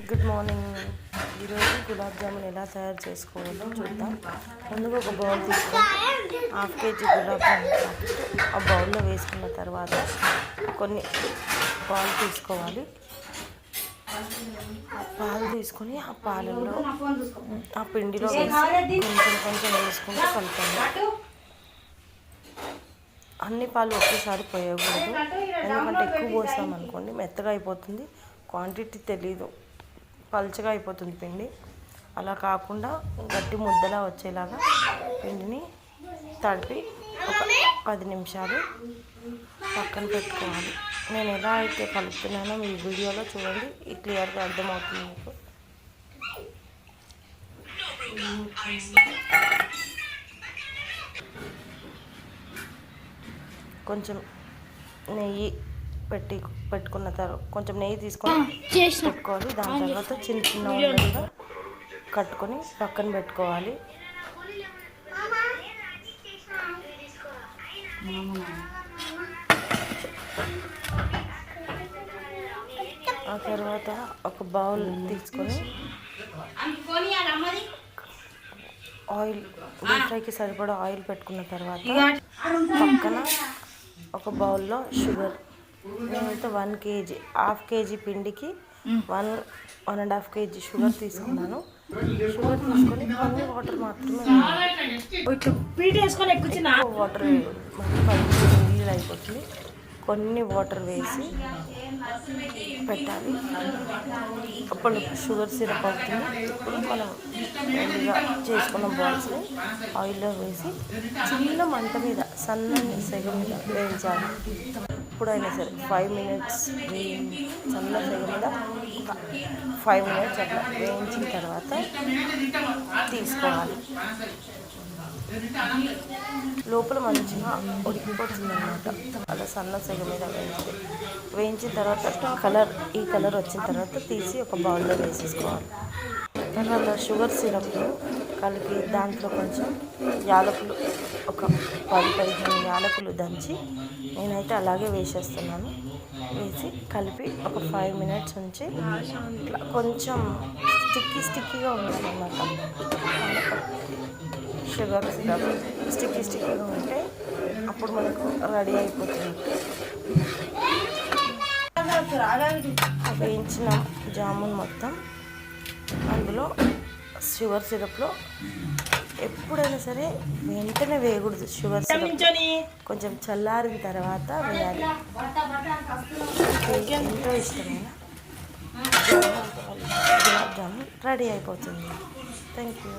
Good morning. ఈరోజు గులాబ్ జామున్ ఎలా తయారు చేసుకోవాలో చూద్దాం. ముందుగా ఒక బౌల్ తీసుకొని హాఫ్ కేజీ గులాబ్ జామున్ ఆ బౌల్లో వేసుకున్న తర్వాత కొన్ని పాలు తీసుకోవాలి. పాలు తీసుకొని ఆ పాలల్లో ఆ పిండిలో వేసి కొంచెం వేసుకుంటూ కలపాలి. అన్ని పాలు ఒకేసారి పోయకూడదు, ఎందుకంటే ఎక్కువ పోసామనుకోండి మెత్తగా అయిపోతుంది, క్వాంటిటీ తెలీదు, పల్చగా అయిపోతుంది పిండి. అలా కాకుండా గట్టి ముద్దలా వచ్చేలాగా పిండిని తడిపి ఒక 10 నిమిషాలు పక్కన పెట్టుకోవాలి. నేను ఎలా అయితే కలుపుతున్నానో మీ వీడియోలో చూడండి, క్లియర్గా అర్థమవుతుంది మీకు. కొంచెం నెయ్యి పెట్టుకున్న తర్వాత కొంచెం నెయ్యి తీసుకొని పెట్టుకోవాలి. దాని తర్వాత చిన్న చిన్న ఉండలుగా కట్టుకొని పక్కన పెట్టుకోవాలి. ఆ తర్వాత ఒక బౌల్ తీసుకొని ఆయిల్, డీప్ ఫ్రైకి సరిపడా ఆయిల్ పెట్టుకున్న తర్వాత పక్కన ఒక బౌల్లో షుగర్, నేనైతే 1 కేజీ, హాఫ్ కేజీ పిండికి 1.5 కేజీ షుగర్ తీసుకున్నాను. షుగర్ తీసుకొని కొన్ని వాటర్ మాత్రమే, వాటర్ నీళ్ళు అయిపోతుంది, కొన్ని వాటర్ వేసి పెట్టాలి. అప్పుడు షుగర్ సిరప్ అవుతుంది. ఇప్పుడు మనం రెడీగా చేసుకున్న బాల్స్ని ఆయిల్లో వేసి చిన్న మంట మీద సన్నని సెగ మీద వేయించాలి. ఎప్పుడైనా సరే 5 మినిట్స్ సన్న సెగ మీద 5 మినిట్స్ అట్లా వేయించిన తర్వాత తీసుకోవాలి. లోపల మంచిగా ఉడికిపోతుంది అన్నమాట. అలా సన్న సెగ మీద వేయించిన తర్వాత ఈ కలర్ వచ్చిన తర్వాత తీసి ఒక బౌల్లో వేసేసుకోవాలి. తర్వాత షుగర్ సిరప్ కలిపి దాంట్లో కొంచెం యాలకులు, ఒక 10-15 యాలకులు దంచి నేనైతే అలాగే వేసేస్తున్నాను. వేసి కలిపి ఒక 5 మినిట్స్ ఉంచి ఇట్లా కొంచెం స్టిక్కీగా ఉండాలన్నమాట. షుగర్ సిరప్ స్టిక్కీగా ఉంటే అప్పుడు మనకు రెడీ అయిపోతుంది. వేయించిన జామున్ మొత్తం అందులో షుగర్ సిరప్లో, ఎప్పుడైనా సరే వెంటనే వేయకూడదు. షుగర్ సిరప్ కొంచెం చల్లారిన తర్వాత వేయాలి. ఎంతో ఇష్టమైన గులాబ్ జామున్ రెడీ అయిపోతుంది. Thank you.